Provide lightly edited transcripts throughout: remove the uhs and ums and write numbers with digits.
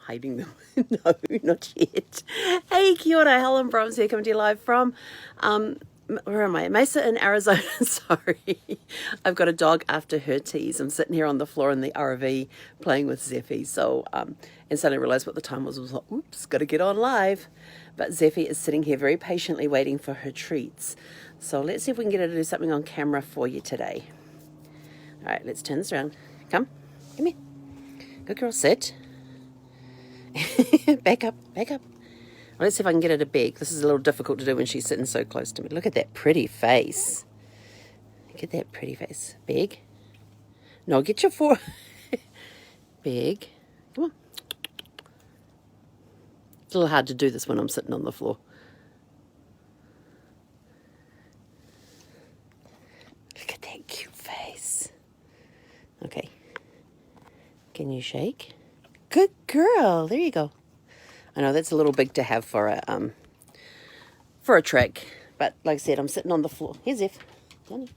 hiding them. No, not yet. Hey, kia ora, Helen, Brahms here, coming to you live from, where am I? Mesa in Arizona. Sorry. I've got a dog after her teas. I'm sitting here on the floor in the RV playing with Zeffy. So, and suddenly realized what the time was. I was like, oops, got to get on live. But Zeffy is sitting here very patiently waiting for her treats. So let's see if we can get her to do something on camera for you today. All right, let's turn this around. Come here. Good girl, sit. Back up. Well, let's see if I can get her to beg. This is a little difficult to do when she's sitting so close to me. Look at that pretty face. Look at that pretty face. Beg. No, get your four. Beg. Come on. It's a little hard to do this when I'm sitting on the floor. Look at that cute face. Okay. Can you shake? Good girl. There you go. I know that's a little big to have for a trick, but like I said, I'm sitting on the floor. Here's Zeph. Oh,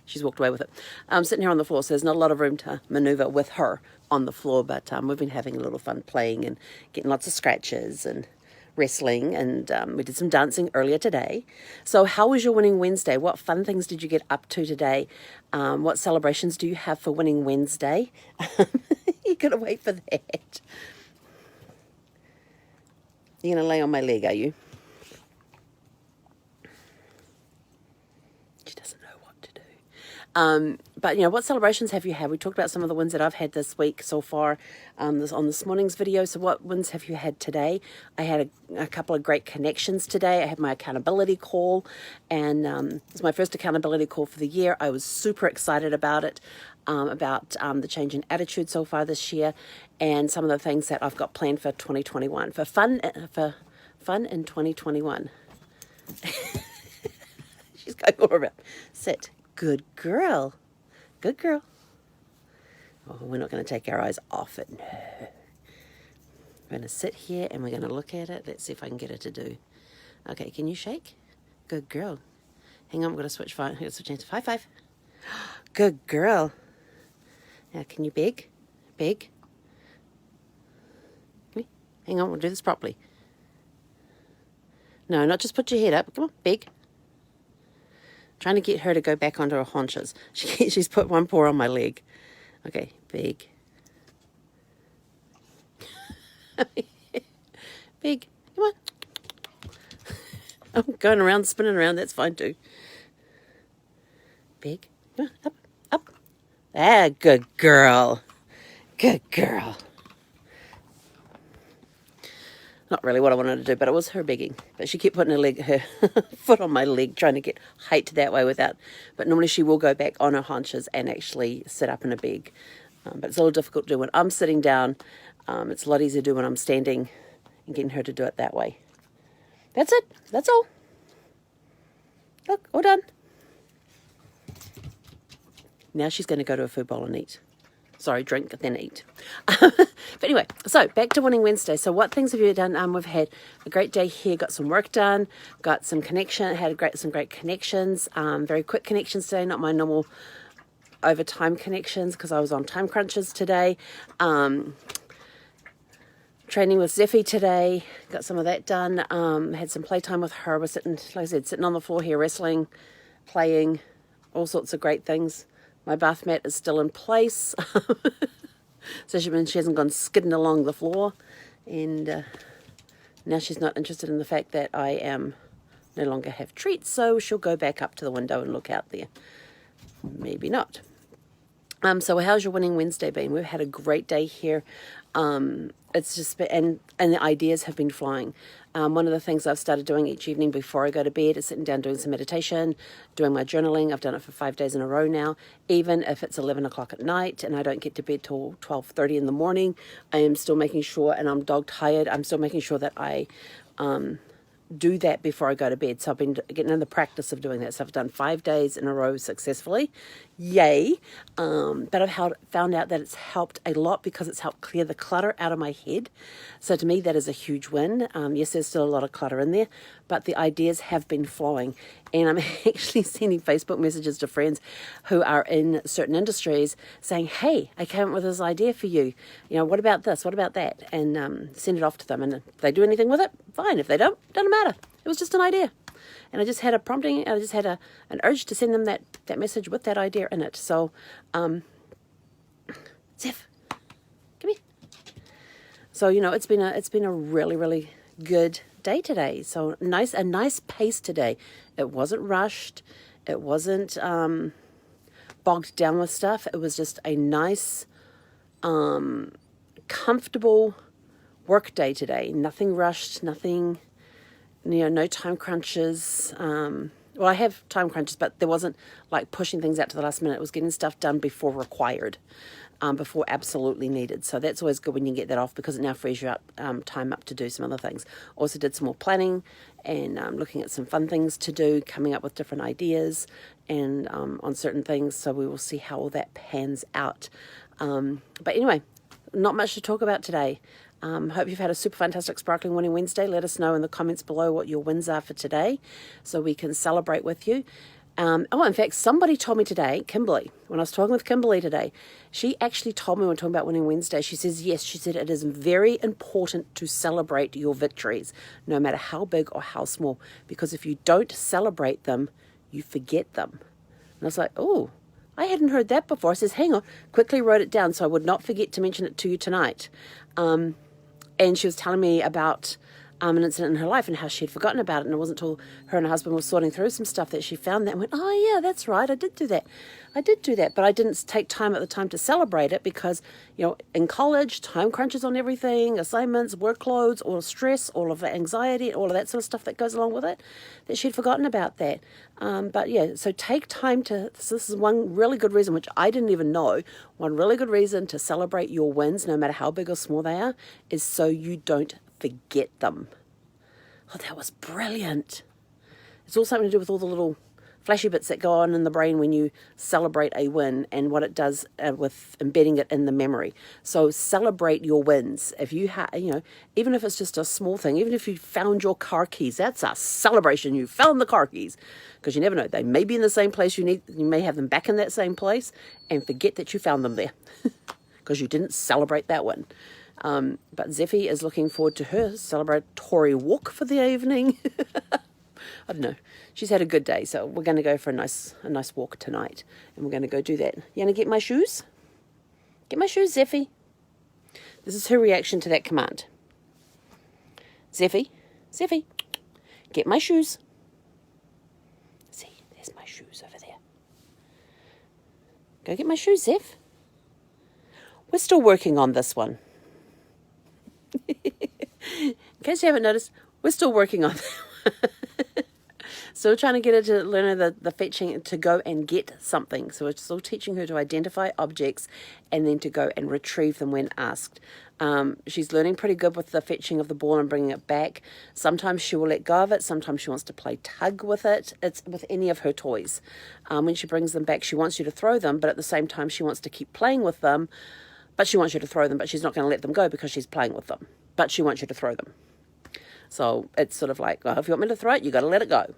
she's walked away with it. I'm sitting here on the floor, so there's not a lot of room to maneuver with her on the floor, but we've been having a little fun playing and getting lots of scratches and wrestling, and we did some dancing earlier today. So how was your Winning Wednesday? What fun things did you get up to today? What celebrations do you have for Winning Wednesday? You gotta wait for that. You're gonna lay on my leg, are you? She doesn't know what to do. But, you know, what celebrations have you had? We talked about some of the wins that I've had this week so far on this morning's video. So what wins have you had today? I had a couple of great connections today. I had my accountability call, and it's my first accountability call for the year. I was super excited about it, about the change in attitude so far this year, and some of the things that I've got planned for 2021, for fun in 2021. She's going all around. Sit. Good girl. Good girl. Oh, we're not going to take our eyes off it. No. We're going to sit here and we're going to look at it. Let's see if I can get her to do. Okay, can you shake? Good girl. Hang on, I'm going to switch hands to 5-5. Good girl. Now, can you beg? Beg. Hang on, we'll do this properly. No, not just put your head up. Come on, beg. Trying to get her to go back onto her haunches. She's put one paw on my leg. Okay, big. Big. Come on. I'm going around, spinning around. That's fine too. Big. Come on, up. Ah, good girl. Good girl. Not really what I wanted to do, but it was her begging. But she kept putting her foot on my leg, trying to get height that way without. But normally she will go back on her haunches and actually sit up in a beg. But it's a little difficult to do when I'm sitting down. It's a lot easier to do when I'm standing and getting her to do it that way. That's it. That's all. Look, all done. Now she's going to go to a food bowl and eat. Sorry, drink, then eat. But anyway, so back to Winning Wednesday. So what things have you done? We've had a great day here, got some work done, got some connection, had some great connections, very quick connections today, not my normal overtime connections because I was on time crunches today. Training with Zeffy today, got some of that done. Had some playtime with her. We're sitting, like I said, sitting on the floor here, wrestling, playing, all sorts of great things. My bath mat is still in place, so she hasn't gone skidding along the floor, and now she's not interested in the fact that I am no longer have treats, so she'll go back up to the window and look out there. Maybe not. So how's your Winning Wednesday been? We've had a great day here. It's just been, and the ideas have been flying. One of the things I've started doing each evening before I go to bed is sitting down doing some meditation, doing my journaling. I've done it for 5 days in a row now. Even if it's 11 o'clock at night and I don't get to bed till 12:30 in the morning, I am still making sure, and I'm dog tired, I'm still making sure that I do that before I go to bed. So I've been getting in the practice of doing that. So I've done 5 days in a row successfully. Yay. But I've found out that it's helped a lot because it's helped clear the clutter out of my head. So to me, that is a huge win. Yes, there's still a lot of clutter in there, but the ideas have been flowing. And I'm actually sending Facebook messages to friends who are in certain industries saying, hey, I came up with this idea for you. What about this? What about that? And send it off to them. And if they do anything with it, fine. If they don't, doesn't matter. It was just an idea. And I just had a prompting, I just had an urge to send them that message with that idea in it. So, Zeph, come here. So, it's been a really, really good day today. So a nice pace today. It wasn't rushed. It wasn't bogged down with stuff. It was just a nice, comfortable work day today. Nothing rushed, nothing, no time crunches. Well, I have time crunches, but there wasn't like pushing things out to the last minute. It was getting stuff done before required, before absolutely needed. So that's always good when you get that off because it now frees you up, time up to do some other things. Also did some more planning and looking at some fun things to do, coming up with different ideas and on certain things. So we will see how all that pans out. But anyway, not much to talk about today. Hope you've had a super fantastic Sparkling Winning Wednesday. Let us know in the comments below what your wins are for today so we can celebrate with you. In fact, somebody told me today, Kimberly, when I was talking with Kimberly today, she actually told me when we were talking about Winning Wednesday, she says, yes, she said it is very important to celebrate your victories, no matter how big or how small, because if you don't celebrate them, you forget them. And I was like, oh, I hadn't heard that before. I says, hang on, quickly wrote it down so I would not forget to mention it to you tonight. And she was telling me about an incident in her life and how she had forgotten about it. And it wasn't until her and her husband were sorting through some stuff that she found that and went, oh, yeah, that's right. I did do that. But I didn't take time at the time to celebrate it because, in college, time crunches on everything, assignments, workloads, all stress, all of the anxiety, all of that sort of stuff that goes along with it, that she'd forgotten about that. But yeah, so take time to, so this is one really good reason, which I didn't even know, one really good reason to celebrate your wins, no matter how big or small they are, is so you don't forget them. Oh, that was brilliant. It's all something to do with all the little flashy bits that go on in the brain when you celebrate a win and what it does with embedding it in the memory. So celebrate your wins. If you even if it's just a small thing, even if you found your car keys, that's a celebration. You found the car keys, because you never know. They may be in the same place you may have them back in that same place and forget that you found them there because you didn't celebrate that one. But Zeffie is looking forward to her celebratory walk for the evening. I don't know. She's had a good day, so we're going to go for a nice walk tonight, and we're going to go do that. You going to get my shoes? Get my shoes, Zeffie. This is her reaction to that command. Zeffie, get my shoes. See, there's my shoes over there. Go get my shoes, Zeph. We're still working on this one. In case you haven't noticed, we're still working on that. Still trying to get her to learn the fetching to go and get something. So we're still teaching her to identify objects and then to go and retrieve them when asked. She's learning pretty good with the fetching of the ball and bringing it back. Sometimes she will let go of it. Sometimes she wants to play tug with it. It's with any of her toys. When she brings them back, she wants you to throw them, but at the same time she wants to keep playing with them. But she wants you to throw them, but she's not going to let them go because she's playing with them. But she wants you to throw them. So it's sort of like, well, if you want me to throw it, you got to let it go.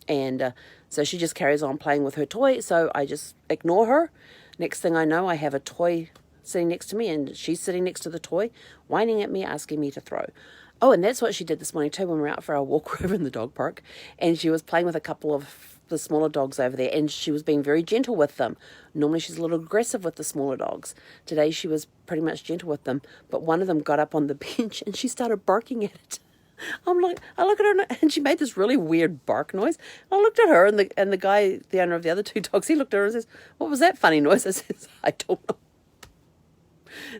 And so she just carries on playing with her toy. So I just ignore her. Next thing I know, I have a toy sitting next to me, and she's sitting next to the toy, whining at me, asking me to throw. Oh, and that's what she did this morning too when we were out for our walk over in the dog park. And she was playing with a couple of the smaller dogs over there, and she was being very gentle with them. Normally she's a little aggressive with the smaller dogs. Today she was pretty much gentle with them, but one of them got up on the bench and she started barking at it. I look at her and she made this really weird bark noise. I looked at her and the guy, the owner of the other two dogs, he looked at her and says, "What was that funny noise?" I says, "I don't know."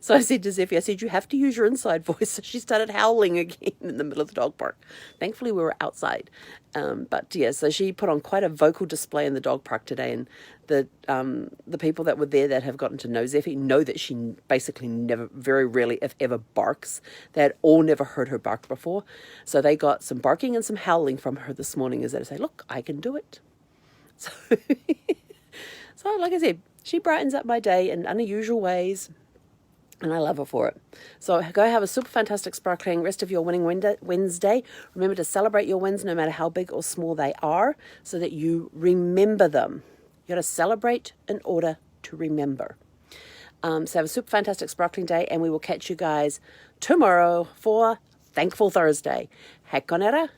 So I said to Zeffie, you have to use your inside voice. So she started howling again in the middle of the dog park. Thankfully, we were outside. But yeah, so she put on quite a vocal display in the dog park today. And the people that were there that have gotten to know Zeffie know that she basically never, very rarely, if ever, barks. They had all never heard her bark before. So they got some barking and some howling from her this morning as they say, look, I can do it. So, so like I said, she brightens up my day in unusual ways. And I love her for it. So go have a super fantastic, sparkling rest of your winning Wednesday. Remember to celebrate your wins no matter how big or small they are so that you remember them. You got to celebrate in order to remember. So have a super fantastic, sparkling day, and we will catch you guys tomorrow for Thankful Thursday. Hek konera.